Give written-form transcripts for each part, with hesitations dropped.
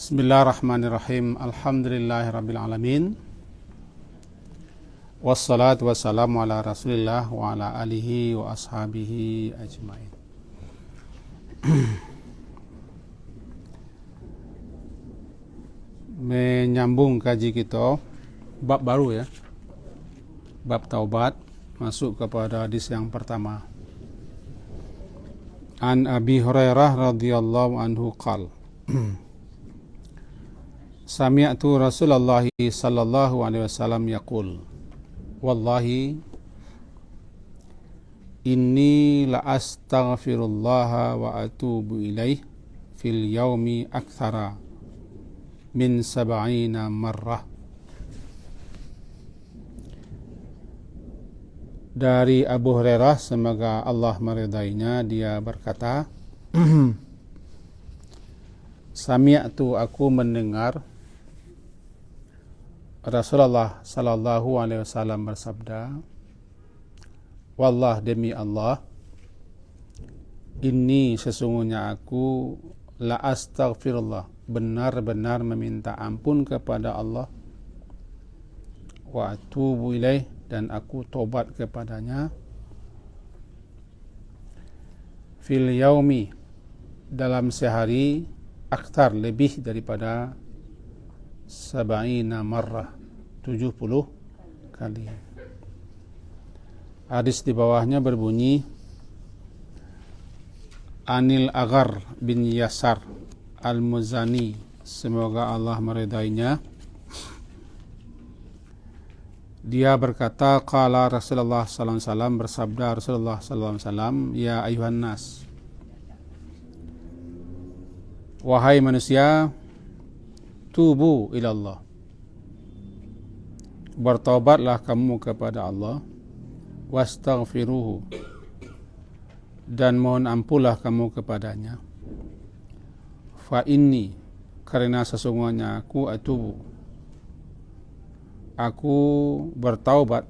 Bismillahirrahmanirrahim. Alhamdulillahirrabbilalamin. Wassalatu wassalamu ala rasulillah wa ala alihi wa ashabihi ajmain. Menyambung kaji kita bab baru ya, bab taubat, masuk kepada hadis yang pertama. An Abi Hurairah radhiyallahu anhu qala Sami'tu Rasulullah sallallahu alaihi wasallam yaqul wallahi inni la astaghfirullah wa atubu ilaih fil yaumi akthara min 70 marrah. Dari Abu Hurairah, semoga Allah meridainya, dia berkata, Sami'tu, aku mendengar Rasulullah sallallahu alaihi wasallam bersabda, wallah, demi Allah, inni, sesungguhnya aku, la astaghfirullah, benar-benar meminta ampun kepada Allah, wa atubu ilaih, dan aku tobat kepadanya, fil yaumi, dalam sehari, aktar, lebih daripada 70 marrah, 70 kali. Hadis di bawahnya berbunyi, Anil Aghar bin Yasar Al-Muzani, semoga Allah meridainya, dia berkata, qala Rasulullah sallallahu alaihi wasallam, bersabda Rasulullah sallallahu alaihi wasallam, ya ayuhan nas, wahai manusia, tubu ilallah, bertobatlah kamu kepada Allah, wastaghfiruhu, dan mohon ampunlah kamu kepadanya, fa inni, karena sesungguhnya aku atubu, aku bertaubat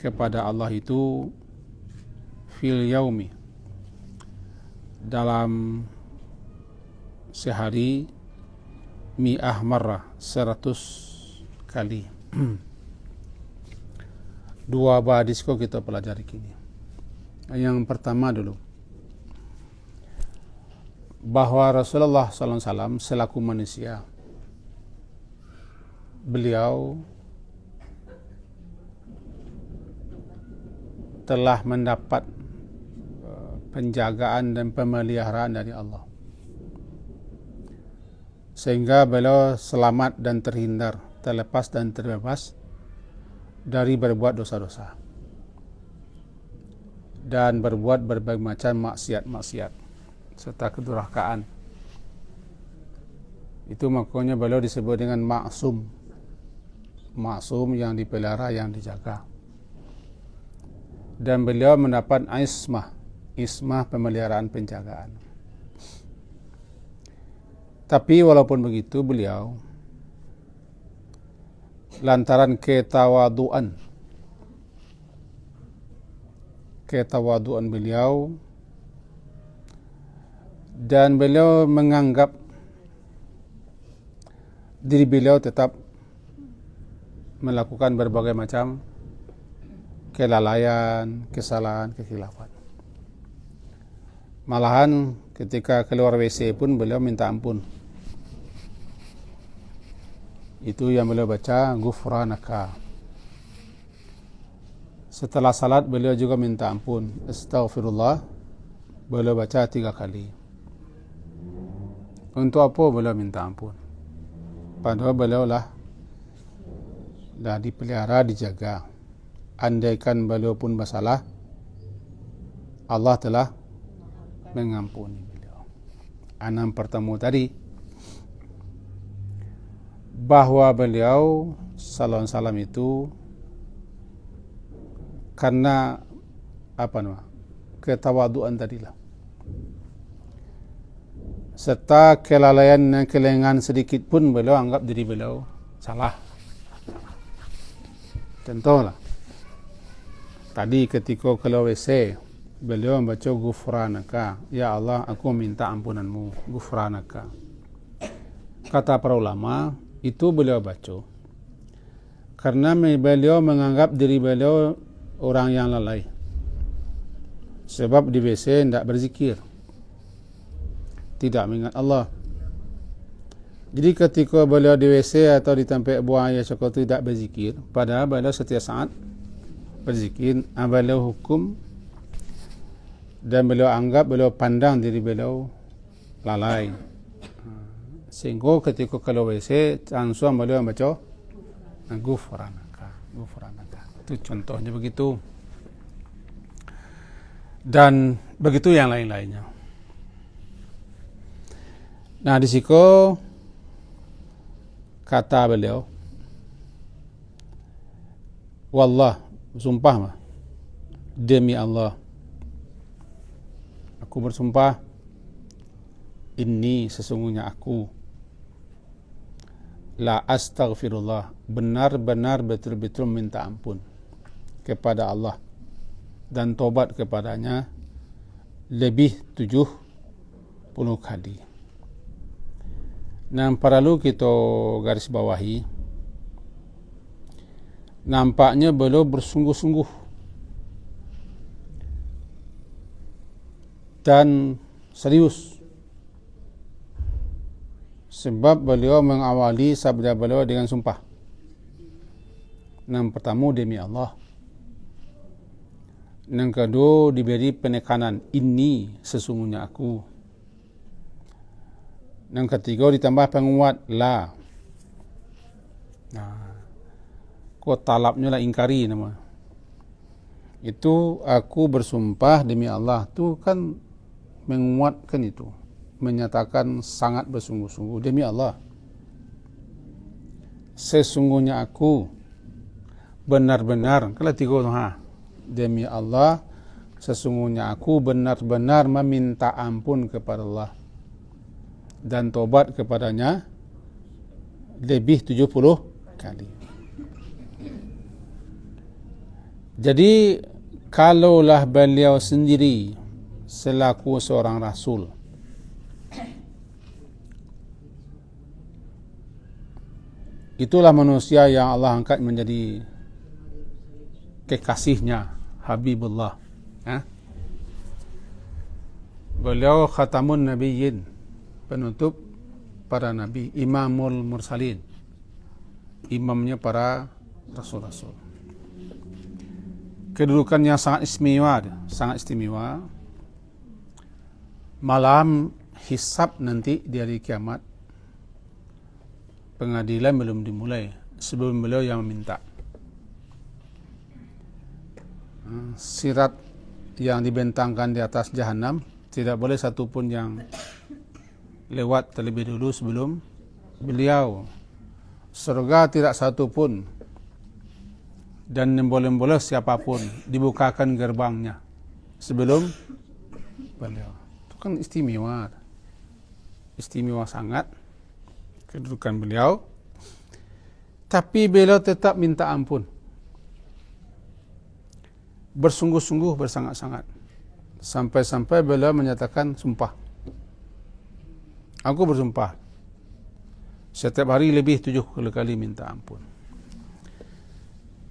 kepada Allah itu fil yaumi, dalam sehari, mi'ah marrah, 100 kali. Dua hadis kok kita pelajari kini. Yang pertama dulu, bahwa Rasulullah SAW selaku manusia, beliau telah mendapat penjagaan dan pemeliharaan dari Allah, sehingga beliau selamat dan terhindar, terlepas dan terbebas dari berbuat dosa-dosa dan berbuat berbagai macam maksiat-maksiat serta kedurhakaan. Itu makanya beliau disebut dengan maksum, maksum yang dipelihara, yang dijaga. Dan beliau mendapat ismah pemeliharaan, penjagaan. Tapi walaupun begitu, beliau lantaran ketawaduan beliau, dan beliau menganggap diri beliau tetap melakukan berbagai macam kelalaian, kesalahan, kekhilafan. Malahan ketika keluar WC pun beliau minta ampun. Itu yang beliau baca, ghufranaka. Setelah salat beliau juga minta ampun, astaghfirullah, beliau baca 3 kali. Untuk apa beliau minta ampun? Padahal beliau lah dipelihara, dijaga. Andaikan beliau pun bersalah, Allah telah mengampuni beliau. Yang pertama tadi, bahwa beliau sallallahu alaihi wasallam itu karena ketawaduan tadilah, serta kelalaian dan kelengan sedikit pun beliau anggap diri beliau salah. Contohlah, tadi ketika keluar WC, beliau membaca ghufranaka, ya Allah, aku minta ampunanmu, ghufranaka. kata para ulama, itu beliau baca karena beliau menganggap diri beliau orang yang lalai. Sebab di WC tidak berzikir, tidak mengingat Allah. Jadi ketika beliau di WC atau di tempat buang air coklat tidak berzikir, padahal beliau setiap saat berzikir, beliau hukum dan beliau anggap, beliau pandang diri beliau lalai. Sehingga ketika kalau WC, langsung beliau baca Ghufranaka. Itu contohnya begitu. Dan begitu yang lain-lainnya. Nah, di situ kata beliau, wallah, sumpah mah, demi Allah, aku bersumpah, inni, sesungguhnya aku, la astaghfirullah, benar-benar betul-betul minta ampun kepada Allah dan tobat kepadanya lebih 70 kali. Nah, perlu kita garis bawahi, nampaknya beliau bersungguh-sungguh dan serius, sebab beliau mengawali sabda beliau dengan sumpah. Yang pertama demi Allah, yang kedua diberi penekanan ini, sesungguhnya aku. Yang ketiga ditambah penguat la. Nah, kok talabnya lah ingkari nama. Itu aku bersumpah demi Allah, itu kan menguatkan itu, menyatakan sangat bersungguh-sungguh demi Allah. Sesungguhnya aku benar-benar, kalau tiga demi Allah, sesungguhnya aku benar-benar meminta ampun kepada Allah dan tobat kepadanya lebih 70 kali. Jadi kalaulah beliau sendiri selaku seorang rasul itulah manusia yang Allah angkat menjadi kekasihnya, Habibullah. Beliau khatamun nabiyyin, penutup para nabi, imamul mursalin, imamnya para rasul-rasul. Kedudukannya sangat istimewa. Malam hisab nanti di hari kiamat, pengadilan belum dimulai sebelum beliau yang meminta. Sirat yang dibentangkan di atas jahanam, tidak boleh satupun yang lewat terlebih dulu sebelum beliau. Surga tidak satupun, dan boleh-boleh siapapun dibukakan gerbangnya sebelum beliau. Itu kan istimewa sangat kedudukan beliau. Tapi beliau tetap minta ampun, bersungguh-sungguh, bersangat-sangat, sampai-sampai beliau menyatakan sumpah, aku bersumpah setiap hari lebih 70 kali minta ampun.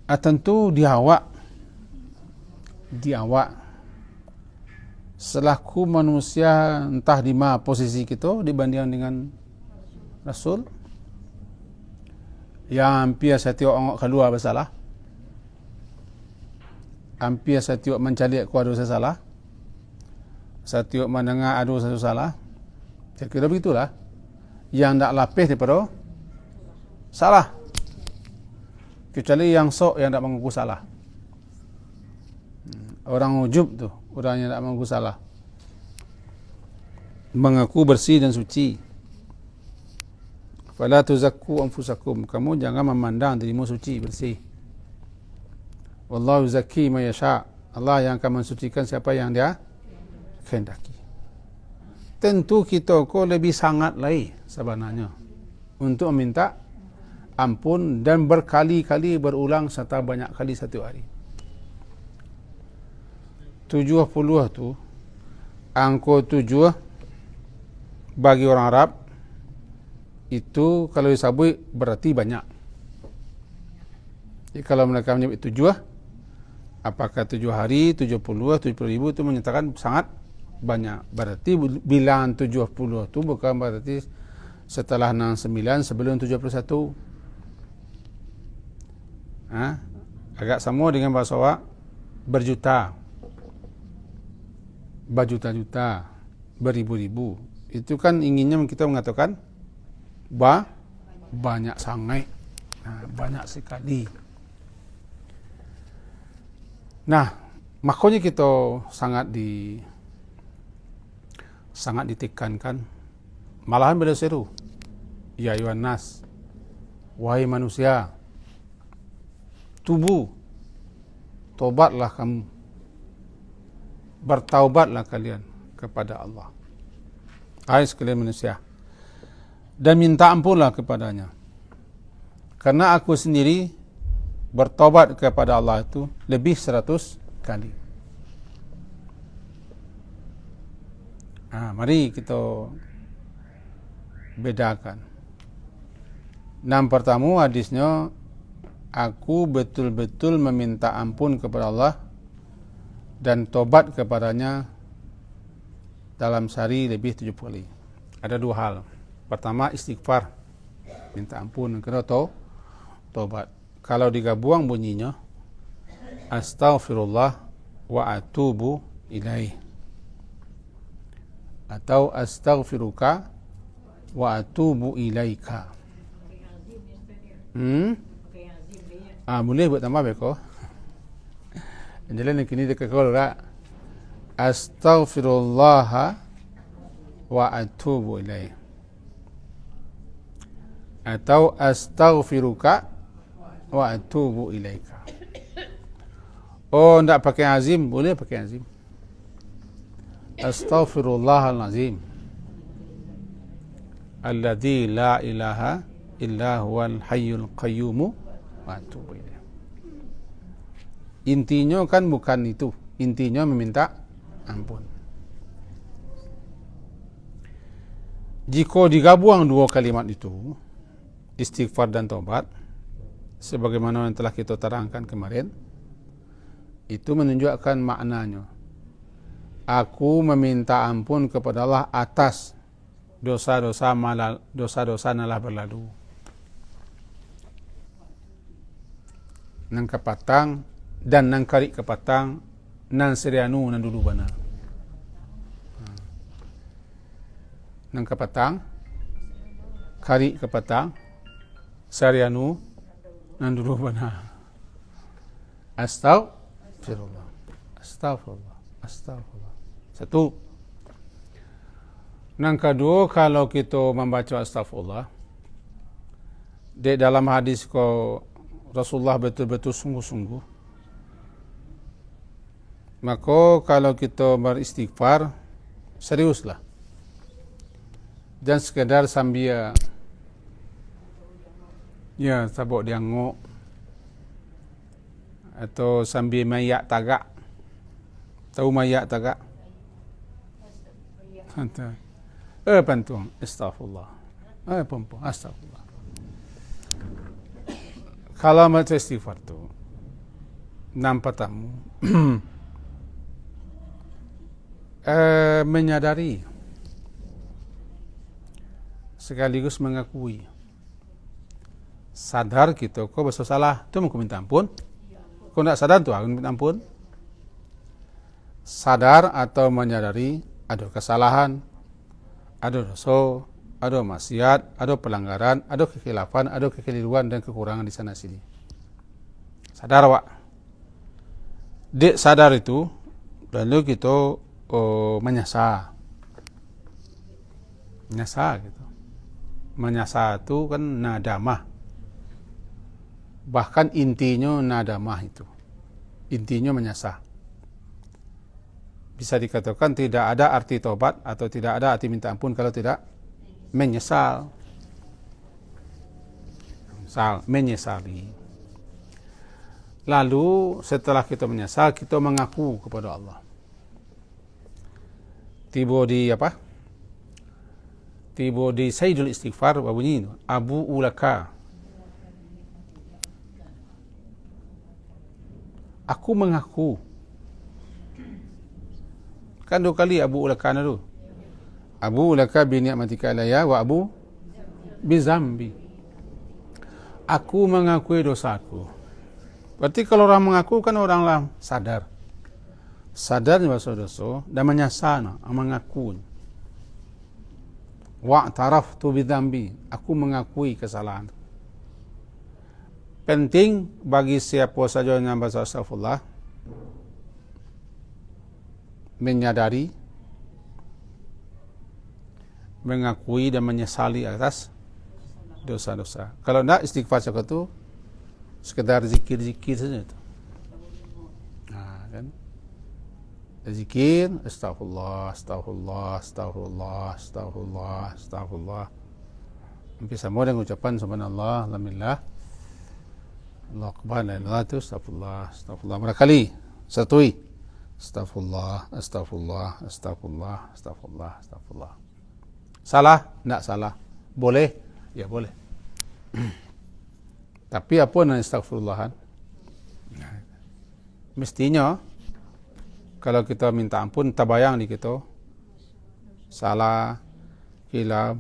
Tentu di awak selaku manusia, entah di mana posisi kita dibandingkan dengan Rasul yang hampir setiap orang keluar bersalah, hampir setiap mencalik ku ada salah, setiap mendengar ada satu salah. Saya kira begitulah, yang tak lapis daripada salah, kecuali yang sok yang tak mengaku salah. Orang ujub tu, orang yang tak mengaku salah, mengaku bersih dan suci. Fala tuzakku anfusakum, kamu jangan memandang dirimu suci, bersih. Wallahu yuzakki man yasha, Allah yang akan mensucikan siapa yang dia kehendaki. Tentu kita kok lebih sangat lagi sebenarnya untuk meminta ampun, dan berkali-kali berulang serta banyak kali satu hari. 70 tu angka 7 bagi orang Arab itu kalau disabui berarti banyak. Jadi kalau mereka menyebut 7, apakah 7 hari, 70, 70 ribu, itu menyatakan sangat banyak. Berarti bilangan 70 itu bukan berarti setelah 69 sebelum 71. Agak sama dengan bahasa awak berjuta, berjuta-juta, beribu-ribu. Itu kan inginnya kita mengatakan banyak sangat, banyak sekali. Nah, makanya kita sangat ditekankan, malahan beliau seru, ya ayuhan nas, wahai manusia, tubuh, tobatlah kamu, bertaubatlah kalian kepada Allah, hai sekalian manusia, dan minta ampunlah kepadanya, karena aku sendiri bertobat kepada Allah itu lebih 100 kali. Mari kita bedakan. Yang pertama hadisnya, aku betul-betul meminta ampun kepada Allah dan tobat kepadanya dalam sehari lebih 70 kali. Ada 2 hal. Pertama istighfar, minta ampun. Kedua tobat. Kalau digabung bunyinya astaghfirullah wa atubu ilaih, atau astaghfiruka wa atubu ilaika. Boleh buat tambah beko. Jadi kini dekat kau lah, astaghfirullah wa atubu ilaih, atau astaghfiruka wa atubu ilaika. Ndak pakai azim, boleh pakai azim. Astaghfirullahalazim alladzi la ilaha illa huwal hayyul qayyum wa atubu ilaih. Intinya kan bukan itu, intinya meminta ampun. Jika digabung 2 kalimat itu, istighfar dan taubat, sebagaimana yang telah kita terangkan kemarin, itu menunjukkan maknanya, aku meminta ampun kepada Allah atas dosa-dosa nalah berlalu, nang kepatang dan nang kari kepatang, nang serianu nang dulu bana, nang kepatang, kari kepatang, serianu nang dulu bana. Astaghfirullah, astaghfirullah, astaghfirullah. 1. Yang kedua, kalau kita membaca astaghfirullah, di dalam hadis ko Rasulullah betul-betul sungguh-sungguh, maka kalau kita beristighfar seriuslah, jangan sekedar sambil sabuk dianguk, atau sambil mayak tagak. Tahu mayak tagak? Pantuang astaghfirullah, pompo astaghfirullah. Kalau baca istighfar tu nampak tamu menyadari sekaligus mengakui, sadar kita kau bersalah, tu mau minta ampun. Kau nak sadar tu aku minta ampun. Sadar atau menyadari ada kesalahan, ada dosa, ada maksiat, ada pelanggaran, ada kekhilafan, ada kekeliruan dan kekurangan di sana sini. Sadar awak. Dek sadar itu, lalu kita menyesal. Menyesal gitu. Menyesal itu kan nadamah. Bahkan intinya nadamah itu. Intinya menyesal. Bisa dikatakan tidak ada arti tobat atau tidak ada arti minta ampun kalau tidak menyesal. Menyesali. Lalu setelah kita menyesal, kita mengaku kepada Allah. Tiba di tiba di Sayyidul Istighfar bunyi Abu Ulaka, aku mengaku. Kan 2 kali Abu Ulaka tu. Abu Ulaka bi ni'matika alayya wa Abu bi zambi. Aku mengakui dosaku. Berarti kalau orang mengaku kan orang lah sadar. Sadar dosa-dosa dan menyesal, mengaku. Wa taraftu bi zambi. Aku mengakui kesalahan. Penting bagi siapa saja yang baca astagfirullah menyadari, mengakui dan menyesali atas dosa-dosa. Kalau tidak istighfar cakap tu sekedar zikir-zikir saja tu. Kan? Zikir astagfirullah, astagfirullah, astagfirullah, astagfirullah, astagfirullah. Hampir sama dengan ucapan subhanallah, alhamdulillah, Allah akbar, la ilaha illallah, astagfirullah, astagfirullah. Berapa kali? Satui. Astagfirullah, astagfirullah, astagfirullah, astagfirullah, astagfirullah. Salah? Tak salah. Boleh? Ya boleh. Tapi apa yang astagfirullahan? Mestinya kalau kita minta ampun, tabayang di kita salah, hilaf,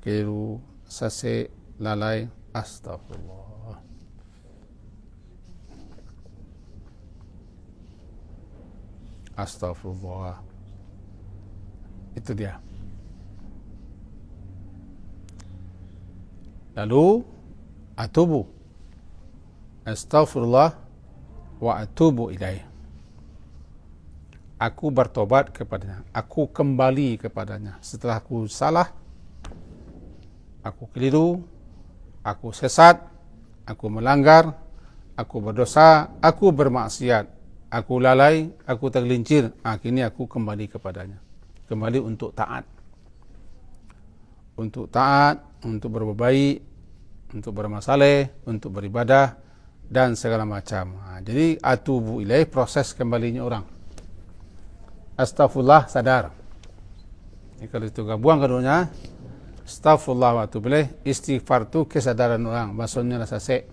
keliru, sasik, lalai, astagfirullah. Astagfirullah. Itu dia. Lalu atubu. Astaghfirullah wa atubu ilaih. Aku bertobat kepadanya. Aku kembali kepadanya. Setelah aku salah, aku keliru, aku sesat, aku melanggar, aku berdosa, aku bermaksiat, aku lalai, aku tergelincir. Kini aku kembali kepadanya. Kembali untuk taat. Untuk taat, untuk berbuat baik, untuk bermasalah, untuk beribadah dan segala macam. Jadi atubu ilaih, proses kembalinya orang. Astaghfirullah, sadar. Jadi, kalau itu buang keduanya, astaghfirullah wa atubu ilaih, istighfar tu kesadaran orang. Bahasanya lah sasek,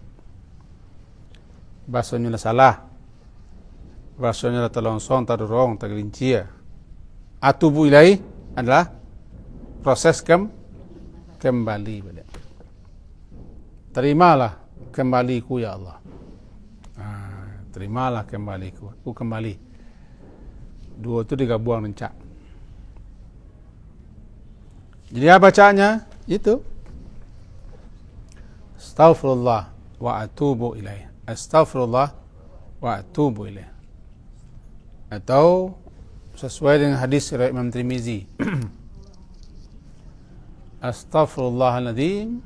bahasanya lah salah, bahasanya lah terlongsong, terdorong, tergelincir. Atubu ilaih adalah proses kembali balik. Terimalah kembaliku ya Allah. Terimalah kembaliku. Aku kembali. Dua itu digabung rencak. Jadi apa bacaannya? Itu. Astaghfirullah wa atubu ilaih. Astaghfirullah wa atubu ilaih. Atau sesuai dengan hadis riwayat Imam Tirmizi. Astaghfirullahaladzim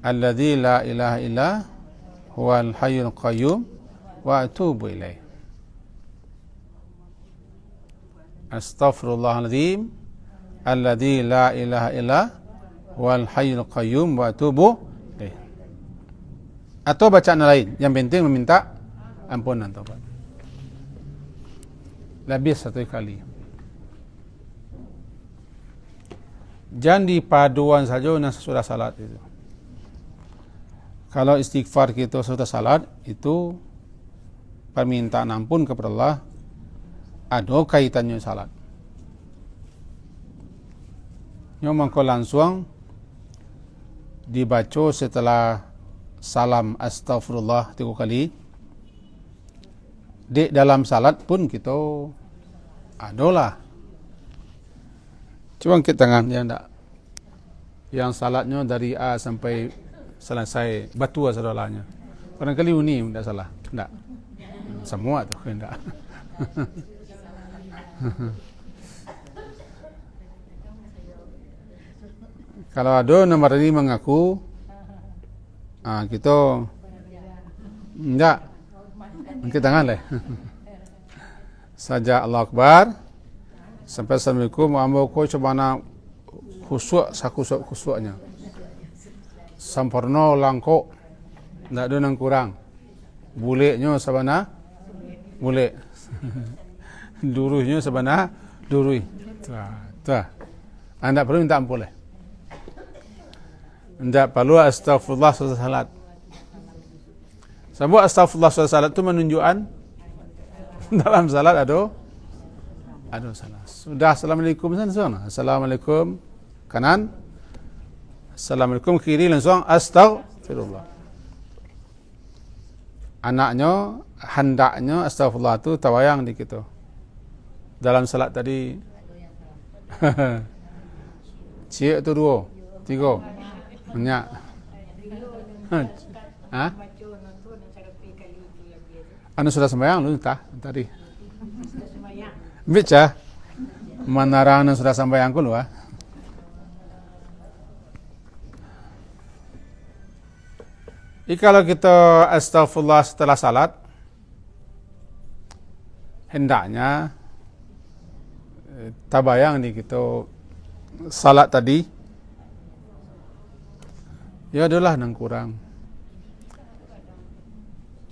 alladzi la ilaha illa huwal hayyul qayyum wa atubu ilaih. Astaghfirullahaladzim alladzi la ilaha illa huwal hayyul qayyum wa atubu ilaih. Atau bacaan lain, yang penting meminta ampunan taubat. Lebih 1 kali. Jangan dipaduan saja dengan sesudah salat itu. Kalau istighfar kita sesudah salat, itu permintaan ampun kepada Allah ada kaitannya salat. Memang kalau langsung dibaca setelah salam astaghfirullah 3 kali, di dalam salat pun kita adalah. Cuma kita tangan yang tak, yang salatnya dari A sampai selesai batu saudaranya. Barangkali uni tidak salah, tidak. Semua tu tidak. Kalau ada nomor ini mengaku, kita tidak. Angkat tangan lah. Saja Allah Akbar. Sampai Assalamualaikum. Ambo ko coba nak khusyuk khusyuknya. Sampurna langkok. Tak ada yang kurang. Buleknya sabana bulek. Duruhnya sabana durui. Tuh. Anda perlu minta ampun lah. Tidak perlu astagfirullah setelah salat. Sebab astagfirullah setelah salat itu menunjukkan dalam salat ada salah. Sudah assalamualaikum sana. Assalamualaikum kanan. Assalamualaikum kiri langsung astagfirullah. Anaknya hendaknya astagfirullah itu tawayang di kita. Dalam salat tadi cik tu 2, 3. Banyak. Ha? Anu sudah sembahyang lu tadi. Baca. Mana orang sudah sembahyang ku lu ah. Kalau kita astagfirullah setelah salat, hendaknya tabayang di kita salat tadi, ya adalah nang kurang.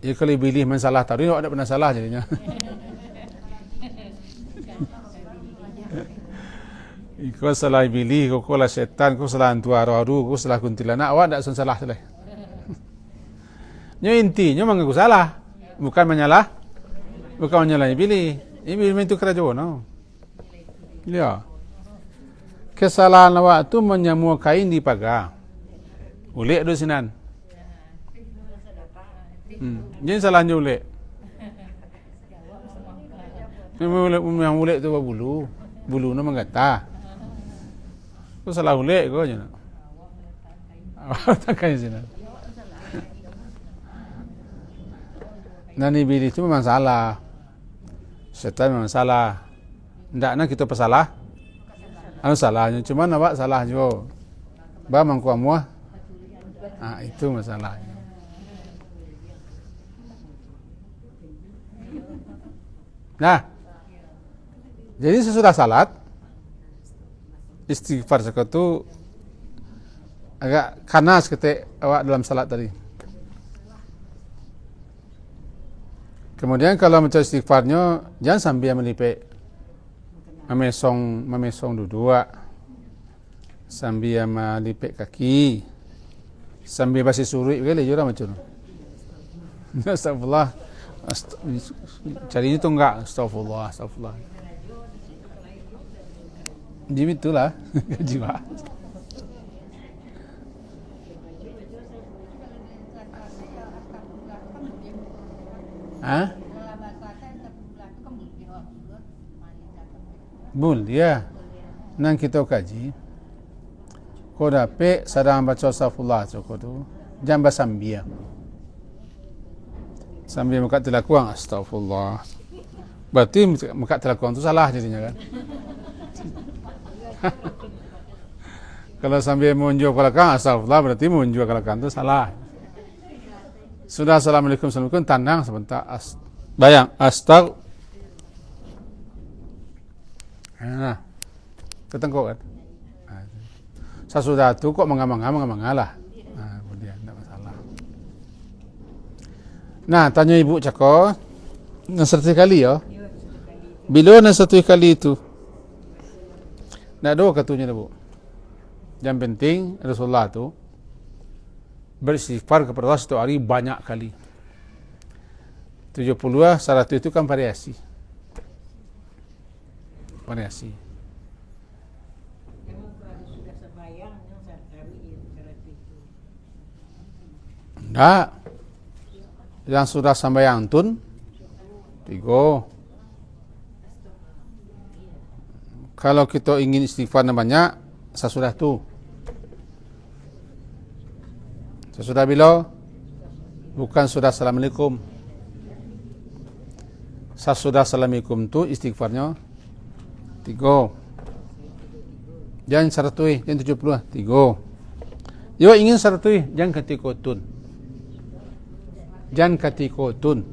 Ya kalau pilih masalah tadi, awak tak pernah salah jadinya. Kau salah pilih, kau salah setan, kau salah hantu aru-aru, kau salah kuntilanak, awak tak salah salah. Nya intinya mengaku salah, bukan menyalah pilih. Ini itu kerajaan, no. Ya. Kesalahan awak tu menyamua kain di pagar. Ulik do sinan. Jangan salahnya ulik. Memang ulik tu bulu. Bulu na menggata. Kau salah ulik kau je nak. Tak kain sinan. Nani pilih itu memang salah. Setan memang salah. Hendaknya kita pesalah. Anu salahnya, cuma awak salah juga. Ba mangku amuah. Itu masalahnya. Nah, jadi sesudah salat, istighfar sekatu agak kanas ketik awak dalam salat tadi. Kemudian kalau macam istighfarnya, jangan sambil melipik. Memesong duduk. Sambil melipik kaki. Sambil basi surui boleh juga macam tu. Astagfirullah. Cari itu enggak. Astagfirullah. Jadi itulah jiwa. Bul, ya. Nang kita kaji. Kau dapat sedang baca astagfirullah tu. Jangan bersambil. Sambil muka telakuang astagfirullah. Berarti muka telakuang tu salah jadinya kan. Kalau sambil menunjuk belakang astagfirullah berarti menunjuk belakang tu salah. Sudah assalamualaikum tandang sebentar bayang ketengkok kan. Sesudah tu kok mengamang-amang lah. Kemudian tak masalah. Nah, tanya ibu cakap nak satu kali ya. Bila nak satu kali itu? Nak dua katunya bu. Yang penting Rasulullah tu beristighfar kepada Allah satu hari banyak kali. 70 100 itu kan variasi. Tak. Yang sudah sembahyang tun 3. Kalau kita ingin istighfar banyak, sesudah tu. Sesudah bila? Bukan sudah assalamualaikum. Sesudah assalamualaikum tu istighfarnya 3. Jangan 100, jangan 70, 3. Jika ingin 100, jangan ketikotun.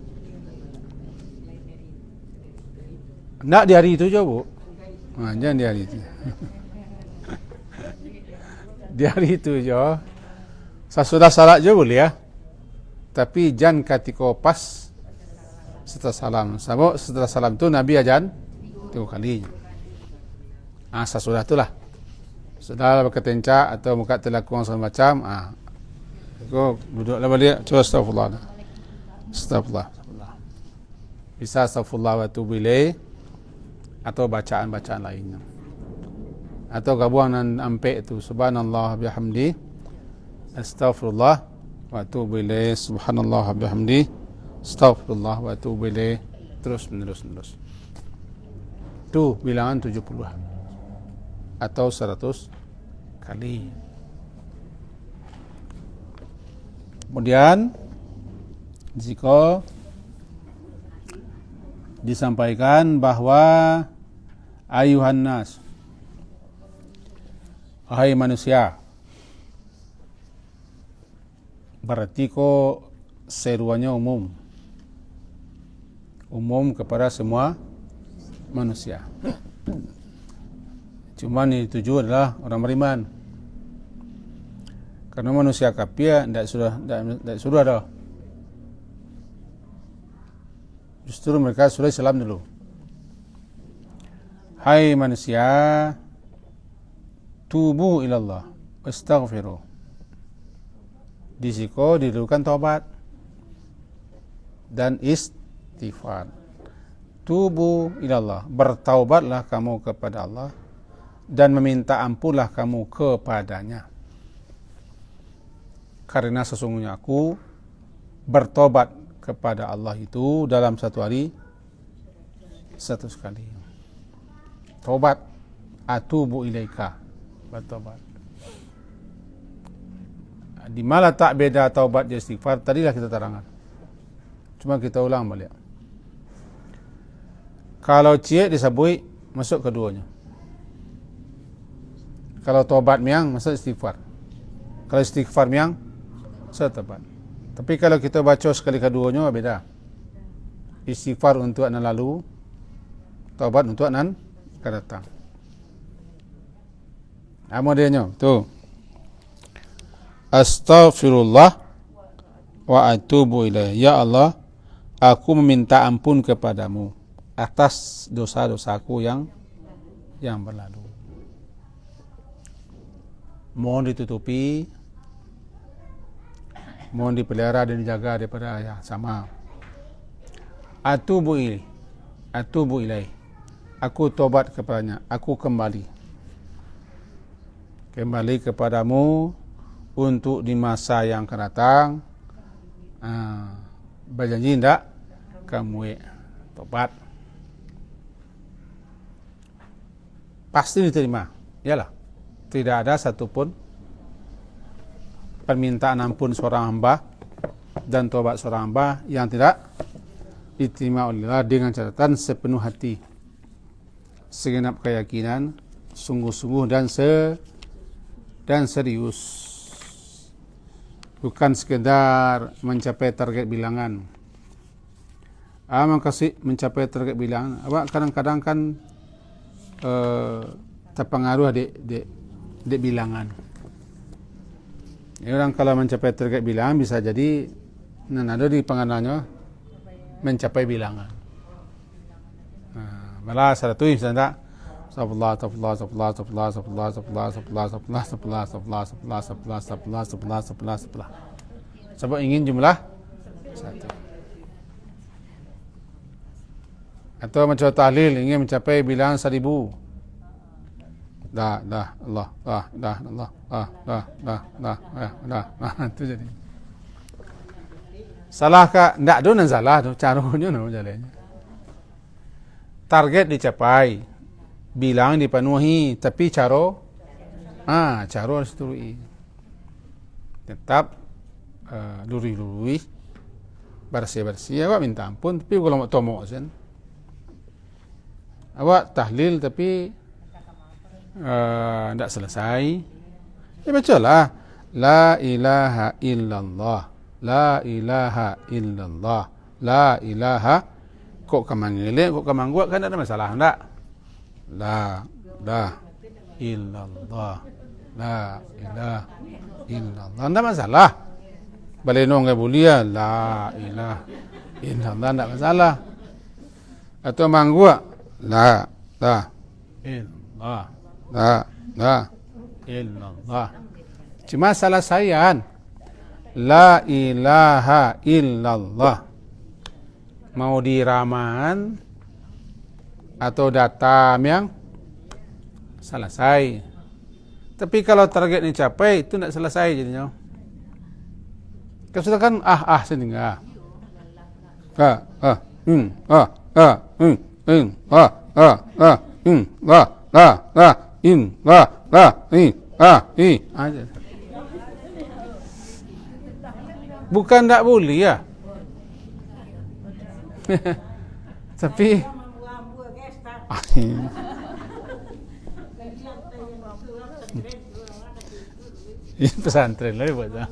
Nak di hari itu je bu. Jangan di hari itu. Di hari itu je. Sesudah salat je boleh ya. Tapi jangan ketika pas setelah salam. Sebab setelah salam tu Nabi ajan 3 kali. Sesudah itulah. Sedar berketencak atau muka terlaku segala macam, aku duduklah balik, cuba astagfirullah. Astagfirullah. Bisa astagfirullah wa atubu ilaih atau bacaan-bacaan lainnya. Atau gabungan dengan ampek itu subhanallah bihamdi, astaghfirullah wa atubu ilaih, subhanallah bihamdi, astaghfirullah wa atubu ilaih, terus menerus. Itu bilangan 70 atau 100 kali. Kemudian jika disampaikan bahwa ayuhan nas, wahai manusia, berarti ko seruannya umum kepada semua manusia. Cuma yang dituju adalah orang beriman. Karena manusia kafir tidak sudah dah. Justru mereka sudah Islam dulu. Hai manusia, tubu ilallah, astaghfiru. Di siko dilakukan taubat dan istighfar. Tubu ilallah, bertaubatlah kamu kepada Allah dan meminta ampunlah kamu kepadanya. Karena sesungguhnya aku bertobat kepada Allah itu dalam satu hari 100 kali. Taubat, atubu ilaika, bertobat. Di mana tak beda taubat dan istighfar, tadilah kita terangkan. Cuma kita ulang balik. Kalau cik disabui, masuk keduanya. Kalau taubat miang, masuk istighfar. Kalau istighfar miang, taubat. Tapi kalau kita baca sekali keduanya, beda. Istighfar untuk anak lalu, taubat untuk anak akan datang. Apa dia? Tu. Astaghfirullah wa atubu ilaih. Ya Allah, aku meminta ampun kepadamu atas dosa-dosaku yang berlalu. Mohon ditutupi, mohon dipelihara dan dijaga daripada yang sama. Atubu ilaih. Aku tobat kepadanya. Aku kembali kepadamu untuk di masa yang akan datang. Berjanji tidak kamu tobat, pasti diterima. Yalah, tidak ada satupun permintaan ampun seorang hamba dan tobat seorang hamba yang tidak diterima oleh Allah dengan catatan sepenuh hati, segenap keyakinan, sungguh-sungguh dan serius, bukan sekedar mencapai target bilangan. Makasih mencapai target bilangan. Awak kadang-kadang kan terpengaruh dek bilangan. Orang kalau mencapai target bilangan bisa jadi ada di penganannya mencapai bilangan. Malah satu misalnya sebab ingin jumlah satu. Atau macam tahlil ingin mencapai bilangan 1000. Dah Allah, itu jadi. Salah kah? Tak ada yang salah tu, caranya no jalannya. Target dicapai, bilang dipenuhi, tapi cara harus turui. Tetap lurui, bersih. Awak minta ampun, tapi kalau mau tomok sen. Awak tahlil tapi tidak selesai. Bacalah la ilaha illallah, la ilaha illallah, la ilaha. Kok kamangilik, kok kamangguak, kan ada masalah tak? La illallah, la ilaha illallah, tidak masalah. Balenong ke bulia, la ilaha illallah, tidak masalah. Atau mangguak, la illallah, la illallah. Cuma salah sayan. La ilaha illallah. Mau diramaan atau datam yang selesai. Tapi kalau target ini capai, itu tidak selesai jadinya. Kalau kan sini enggak. Bukan tak boleh ya. Tapi pesantren lah buat dah.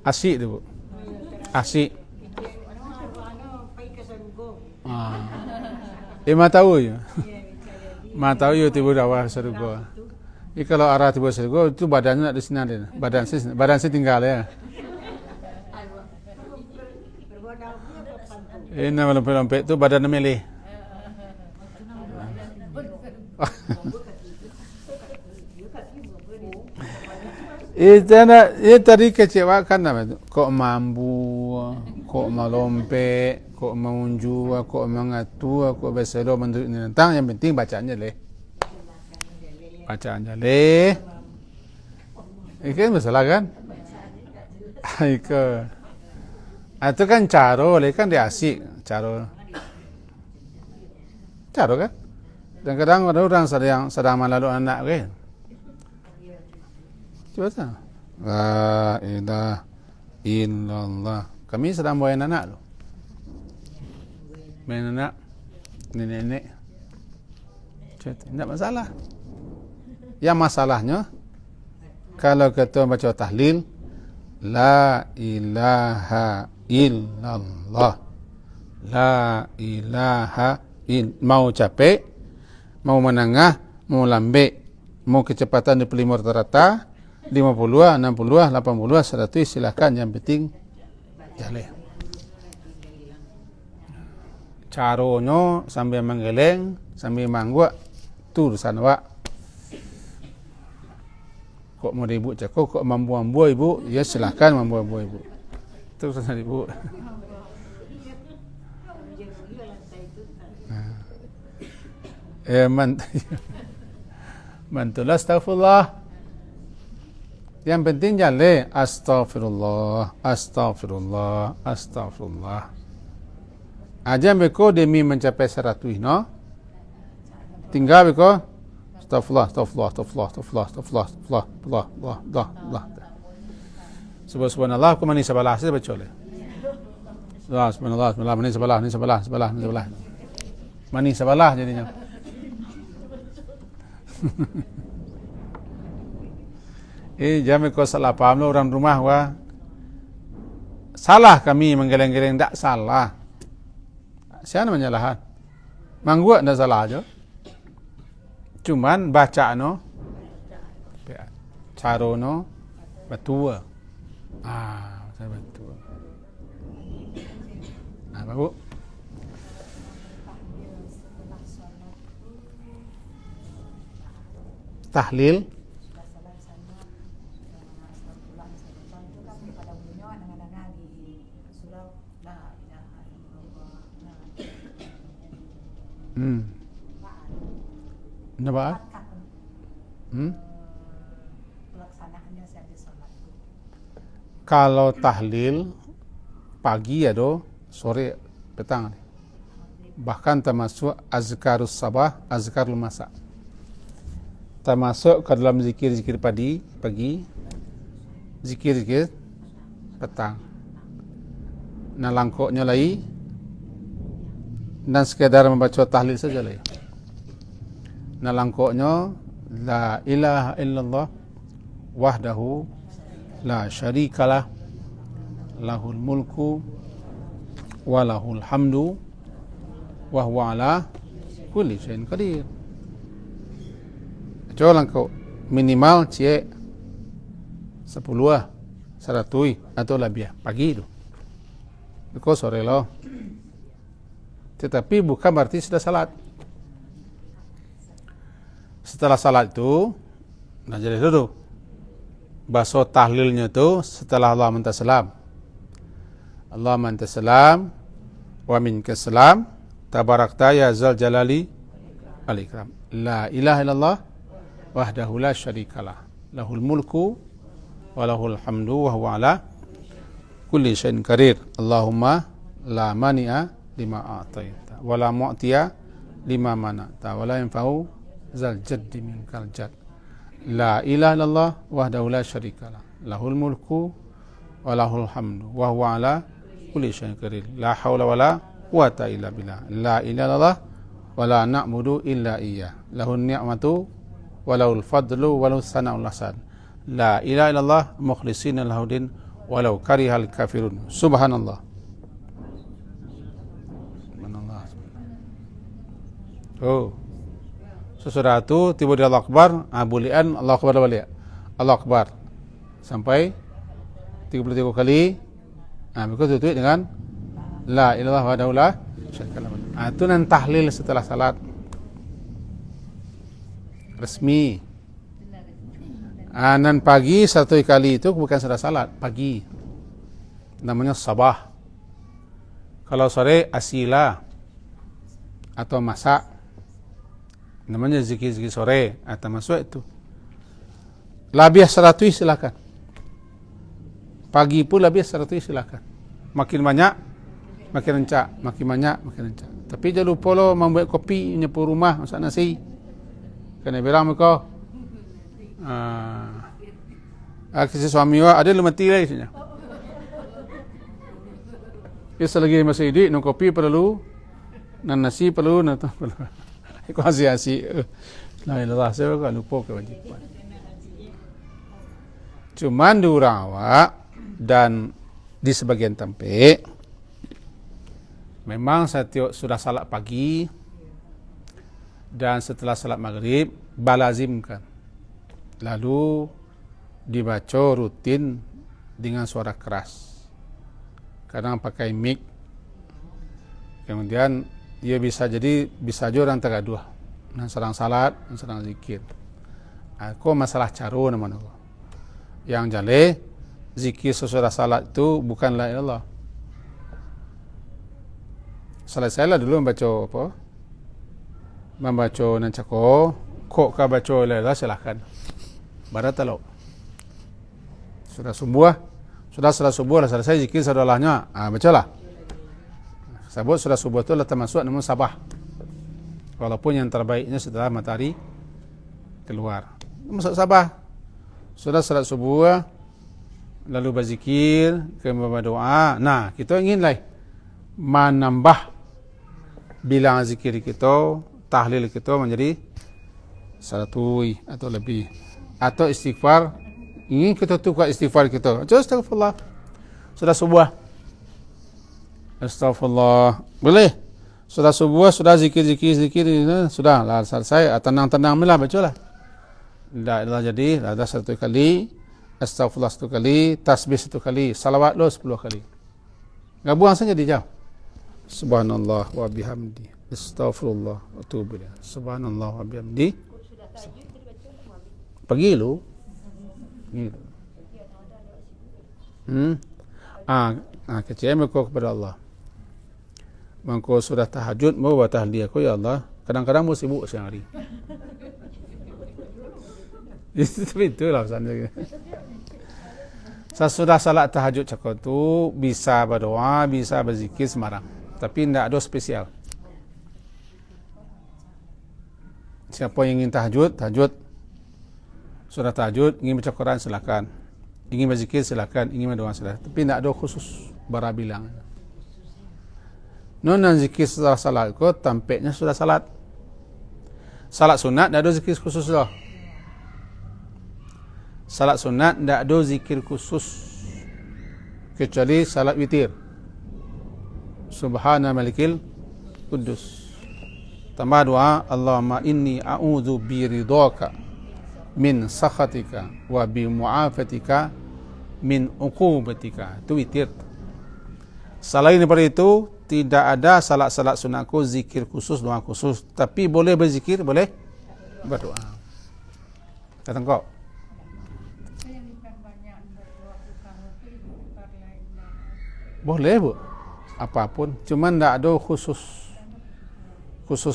Asik tu bu. Asik. Tahu je. Tahu je tiba dakwah surga. Kalau arah tiba surga itu badannya nak di sini ada. Badan saya tinggal ya. Nama lompat-lompat tu badan melih. Tadi kecewakan nama tu. Kok mampu, kok melompat, kok mengunju, kok mengatu, kok berselo menurut tentang. Yang penting bacaannya leh. Bacaannya leh. Kan masalah kan? Itu kan caro leh kan dia asik caro kan? Dan kadang ada orang sedang melalui anak kan? Coba tak? La ilaha illallah. Kami sedang bawa anak tu. Main anak, nenek-nenek. Tidak masalah. Yang masalahnya, kalau kita baca tahlil, la ilaha illallah. La ilaha illallah. Mau capek, mau menengah, mau lambat, mau kecepatan 25 rata-rata, 50, 60, 80, 100 silakan, yang penting jalan. Caronyo sambil menggeleng, sambil mangguk, tu urusan awak. Kok mau ibu cakap, kok mambu-mambu ibu, ya silakan mambu-mambu ibu. Itu urusan ibu. Mantulah astagfirullah. Yang penting jalan astagfirullah, astagfirullah, astagfirullah. Aja beko demi mencapai 100 no. Tinggal beko astagfirullah, astagfirullah, astagfirullah, astagfirullah, astagfirullah, astagfirullah. Subhanallah, aku mani sebelah saya baca le. Subhanallah, subhanallah, mani sebelah. Mani sebelah jadinya. Jangan kau salah paham lah orang rumah wah. Salah kami menggeleng-geleng, tak salah. Siapa menyalahan? Mangguk tak salah aja. Cuman baca no, caro no, betul. Saya betul. Bagus. Tahlil. Nampak? Kalau tahlil pagi ada, sore, petang. Bahkan termasuk azkarus sabah, azkarul masa. Termasuk ke dalam zikir-zikir pagi, zikir-zikir petang. Nalangkoknya lagi, dan sekadar membaca tahlil saja lagi. Nalangkoknya la ilaha illallah wahdahu la syarikalah lahul mulku wa lahul hamdu wa huwa ala kulli syai'in qadir. Coba langkau minimal cek 10 100 atau lebih pagi itu. Kau sore lo. Tetapi bukan berarti sudah salat. Setelah salat itu, nah jadi dulu. Bahasa tahlilnya itu setelah Allah minta salam. Allah minta salam, wa minka salam, tabarakta ya zal jalali wal ikram. La ilaha illallah wahdahu la syarikalah. Lahul mulku wa lahul hamdu wa huwa ala kulli syai'in qadir. Allahumma la mani'a lima a'taita wa la mu'tiya lima mana'ta wa la yanfa'u zal jaddi minkal jadd. La ilaha illallah wahdahu la syarikalah. Lahul mulku wa lahul hamdu wa huwa ala kulli syai'in qadir. La haula wa la quwata illa billah. La ilaha illallah wa la na'budu illa iyyah. Lahun ni'matu wa lahul fadlu wa lahus sana'ul hasan. La ilaha illallah mukhlishina lahuddin walau karihal kafirun. Subhanallah. Subhanallah. Oh. Sesudah itu tiba di Allah Akbar, bulian Allah Akbar balik. Allah Akbar. Sampai 33 kali. Berikut tutup dengan la ilaha wahdahu la syarikalah. Itu nan tahlil setelah salat. Resmi. Nan pagi satu kali itu bukan setelah salat, pagi. Namanya sabah. Kalau sore asila atau masak, namanya zikir-zikir sore atau masuk itu. Labih 100 silakan. Pagi pun labih 100 silakan. Makin banyak, makin rencak. Makin banyak, makin rencak. Tapi jangan lupa lo membuat kopi, nyapu rumah, masak nasi. Kena bilang mereka, kisah suami ada lu mati lah isinya. Ia selagi masih hidup, nak kopi perlu, nak nasi perlu, nak tu perlu. Ikut asyik-asyik. La ilaha saya kan lupa kewajipan. Cuman di Urawak dan di sebagian tempat memang setiap sudah salat pagi dan setelah salat maghrib balazimkan. Lalu dibaca rutin dengan suara keras. Kadang pakai mic. Kemudian dia bisa jadi bisa juga orang tergaduh. Nan sedang salat, nan sedang zikir. Aku masalah caru namanya. Yang jale zikir sesudah salat itu bukan la ilallah. Salat saya lah dulu membaca apa? Membaca nan cako, kok ka baca la ilallah silakan. Baratallah. Sudah subuh lah selesai zikir sadalahnya. Bacalah. Sebut sudah subuh itu letak masuk namun sabah. Walaupun yang terbaiknya setelah matahari keluar. Masuk sabah. Sudah salat subuh lalu berzikir, kemudian berdoa. Nah, kita ingin lah menambah bilangan zikir kita, tahlil kita menjadi 100 atau lebih. Atau istighfar, ingin kita tukar istighfar kita. Astagfirullah. Sudah subuh. Astagfirullah. Boleh. Sudah subuh, sudah zikir, sudah lah selesai. Tenang-tenang lah bacalah. Dah jadi, dah 1 kali. Astagfirullah 1 kali, tasbih 1 kali, salawat lo 10 kali. Gabung saja dijauh. Subhanallah wa bihamdi. Astagfirullah wa atubu ilaih. Subhanallah wa bihamdi. Pagi lu. Kecil mereka kepada Allah. Mengko sudah tahajud mau buat tahliyah ko ya Allah. Kadang-kadang mau sibuk siang hari. Itulah pesannya. Sesudah salat tahajud cakap tu bisa berdoa, bisa berzikir sembarang. Tapi tidak ada spesial. Siapa yang ingin tahajud. Sudah tahajud, ingin baca Quran silakan. Ingin berzikir silakan, ingin berdoa silakan. Tapi tidak ada khusus barabilang. Non zikir setelah salat ko tampaknya sudah salat. Salat sunat tidak ada zikir khusus dah. Salat sunat tidak ada zikir khusus kecuali salat witir. Subhana malikil kudus. Tambah doa, Allahumma inni a'udzu biridhaka min sakhatika wa bi mu'afatika min uqubatika. Itu witir. Selain daripada itu, tidak ada salat-salat sunatku zikir khusus, doa khusus. Tapi boleh berzikir, boleh berdoa. Datang kok. Boleh bu, apapun, cuman tidak ada khusus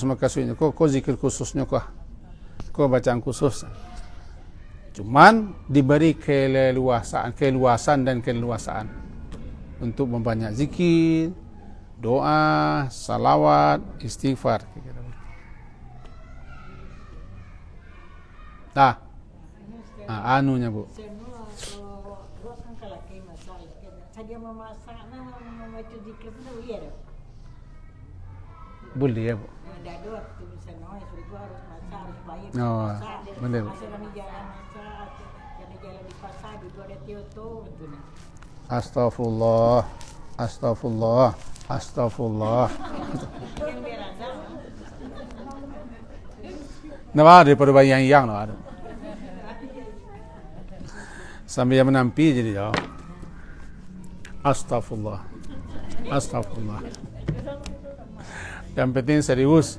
makasihnya. Kau zikir khususnya kau bacaan khusus. Cuman diberi keluasan dan keleluasaan untuk membanyak zikir, doa, salawat, istighfar. Anunya bu. Dia memasak, membaca zikir pun boleh ada. Boleh ya bu. Ada waktu misalnya, itu harus masak, harus bayar. Oh, benar. Masa kami jalan masak, kami jalan di pasar, itu ada Tioto, betul. Astagfirullah, astagfirullah, astagfirullah. Yang berada. Nama daripada bayi yang ada. Sambil yang menampi jadi jauh. Astagfirullah, astagfirullah. Yang penting serius.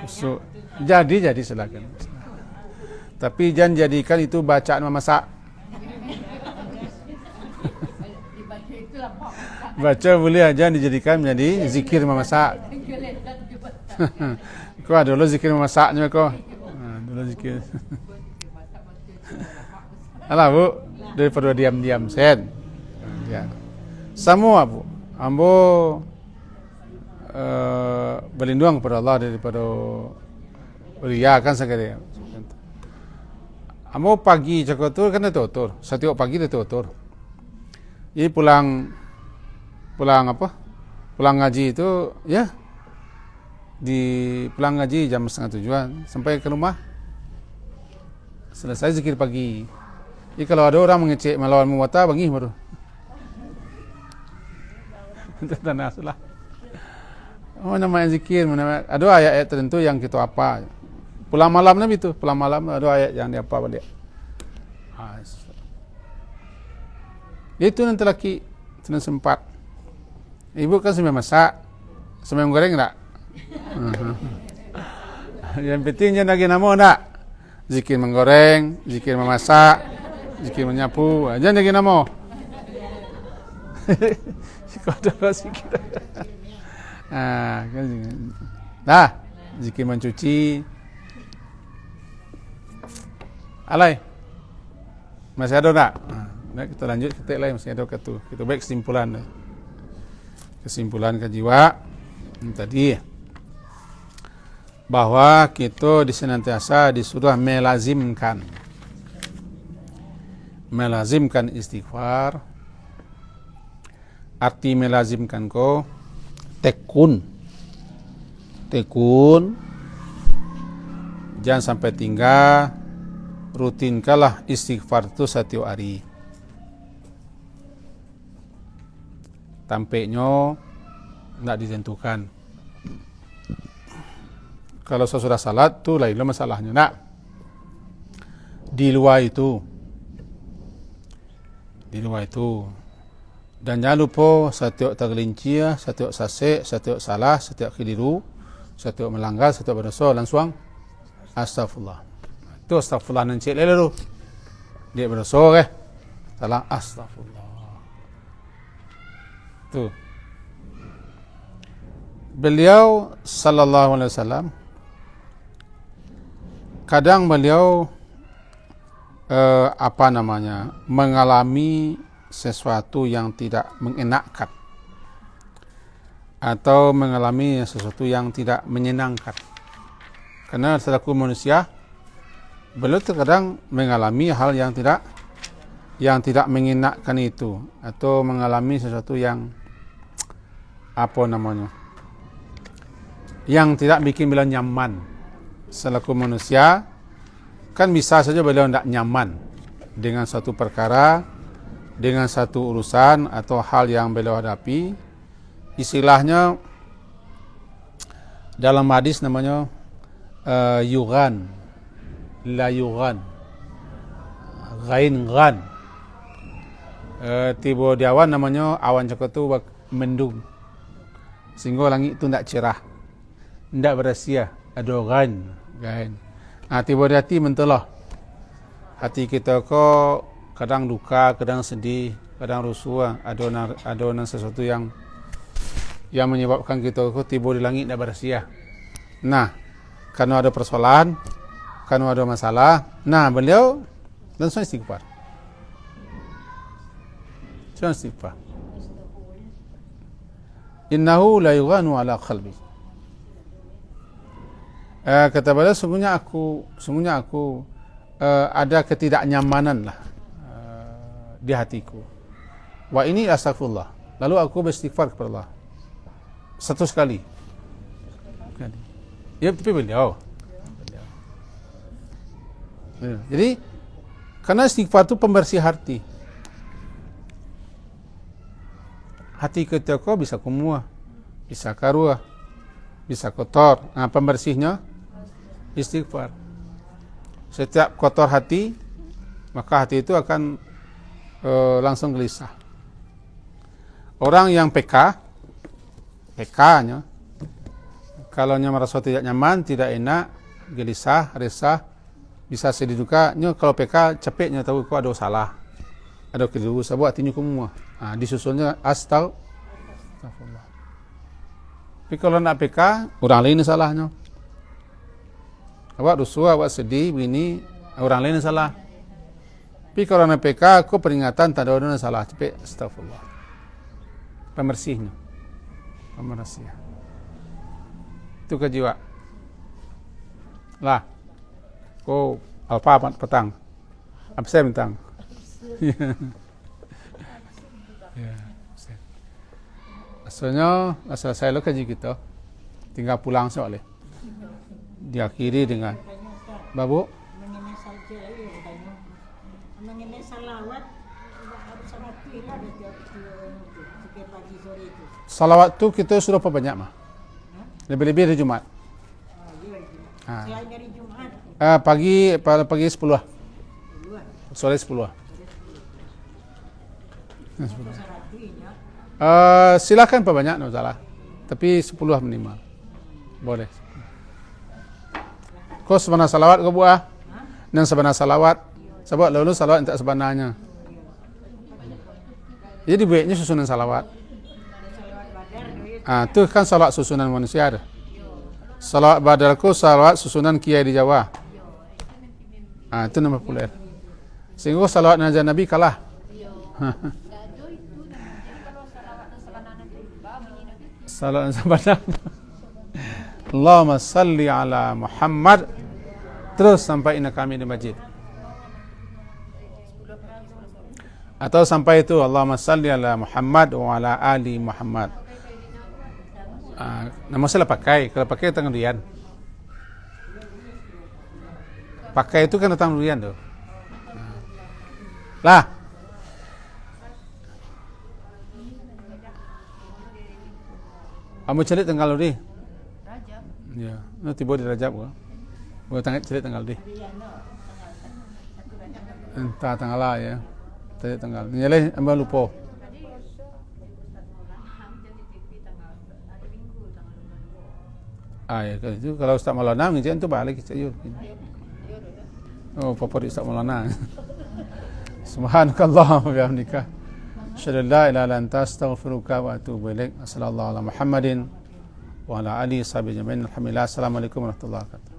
So, jadi silakan. Tapi jangan jadikan itu bacaan memasak. Baca boleh aja dijadikan menjadi zikir memasak. Kau ada dulu zikir memasaknya kau. Dulu zikir. Alah bu, daripada diam-diam sen. Ya. Semua bu, ambo berlindung kepada Allah daripada ria kan sekali. Ambo pagi cakap tu kan tutur, setiap pagi dia tutur. Jadi pulang apa? Pulang ngaji itu ya di pulang ngaji jam 6:30 sampai ke rumah selesai zikir pagi. Jadi kalau ada orang mengecek melawan muwata bagi baru. Tanah sulah. Oh namanya zikir, ada ayat-ayat tertentu yang kita apa. Pulang malam Nabi tu, pulang malam ada ayat yang dia apa balik. Itu nanti laki Senin sempat. Ibu kan semua masak, semua goreng tak? Yang penting jangan lagi nama tak? Zikir menggoreng, zikir memasak, zikir menyapu, jangan lagi nama. Kau ada zikir. Zikir mencuci. Alai. Masih ada tak? Kita lanjut ketik lain masih ada kata. Kita baik kesimpulan. Kesimpulan kejiwa tadi bahwa kita senantiasa disuruh melazimkan istighfar. Arti melazimkan ko tekun jangan sampai tinggal, rutinkanlah istighfar itu setiap hari. Tampaknya tidak ditentukan. Kalau sesudah salat tu lain masalahnya. Nak di luar itu. Dan jangan lupa setiap tergelincir, setiap sasek, setiap salah, setiap keliru, setiap melanggar, setiap berdosa langsung astagfirullah. Itu astagfirullah nancik lalu. Dia berdosa salah astagfirullah. Tu. Beliau sallallahu alaihi wasallam kadang beliau mengalami sesuatu yang tidak mengenakkan atau mengalami sesuatu yang tidak menyenangkan. Karena selaku manusia beliau terkadang mengalami hal yang tidak mengenakkan itu, atau mengalami sesuatu yang yang tidak bikin beliau nyaman. Selaku manusia kan bisa saja beliau tidak nyaman dengan satu perkara, dengan satu urusan atau hal yang beliau hadapi. Istilahnya dalam hadis namanya yughan, la yughan, ghan. Tiba di awan namanya awan cakap tu mendung, sehingga langit tu tidak cerah, tidak berasia, ada ghan. Kan. Tiba di hati mentelah. Hati kita ko kadang duka, kadang sedih, kadang rusuh, ada sesuatu yang menyebabkan kita ko tiba di langit dah bersia. Nah, kalau ada persoalan, kalau ada masalah, nah beliau langsung istighfar. Istighfar. Innahu la yughanu ala qalbi. Kata beliau, sungguhnya aku ada ketidaknyamanan lah di hatiku. Wa ini astaghfirullah. Lalu aku beristighfar kepada Allah 100 kali. Ya, tapi beliau. Jadi karena istighfar itu pembersih hati. Hati kita kok bisa kumuh, bisa karuah, bisa kotor. Nah, pembersihnya istighfar. Setiap kotor hati, maka hati itu akan langsung gelisah. Orang yang PK-nya, kalau merasa tidak nyaman, tidak enak, gelisah, resah, bisa sedih duka. Kalau PK cepetnya tahu kok ada salah, ada keliru, sebab hatinya semua. Disusulnya astagfirullah. Tapi kalau nak PK, orang lain salahnya. Awak rusuh, awak sedih, begini, orang lain salah. Tapi kalau nak PK, aku peringatan tak ada orang salah. Cepet astagfirullah. Pembersihnya. Pembersih. Itu kejiwa. Lah. Kau alfa petang. Absen petang. Ya. Asalnya selesai lo kaji kita. Tinggal pulang soalnya. Diakhiri dengan babu mengenai saja ya katanya. Mengenai salawat harus sangat kira ada tiap pagi sore itu. salawat tu kita sudah perbanyak mah. Lebih-lebih dari Jumat. Selain dari Jumat. Pagi 10 lah. Sore 10 lah. Silakan perbanyak, no salah. Tapi 10 minimal. Boleh. Kau sebenarnya salawat kau buat? Dan sebenarnya salawat. Sebab lalu salawat tak sebenarnya. Jadi baiknya susunan salawat. Tu kan salawat susunan manusia ada. Salawat badalku salawat susunan kiai di Jawa. Itu nama populer. Sehingga salawat Nabi Nabi kalah. Salawat sebenar. Allahumma salli ala Muhammad. Terus sampai ina kami di masjid. Atau sampai itu Allahumma salli ala Muhammad wa ala ali Muhammad. Nama salah pakai. Kalau pakai tangan rian. Pakai itu kan datang rian tu. Lah. Kamu cerit tanggal ni? Rajab. Ya, nanti boleh Rajab ke? Boleh cerit tanggal ni. Entah tanggal lah ya. Cerit tanggal. Nyaleh ambil lupa. Ya, itu kalau Ustaz Maulana ngijian tu balik saya. Oh, favorit Ustaz Maulana. Subhanakallahumma wa bihamdika. Asyhadu an la ilaha illa anta astaghfiruka wa atubu ilaik. Sallallahu ala Muhammadin wa ala alihi washabihi ajma'in. Alhamdulillah. Assalamualaikum warahmatullahi wabarakatuh.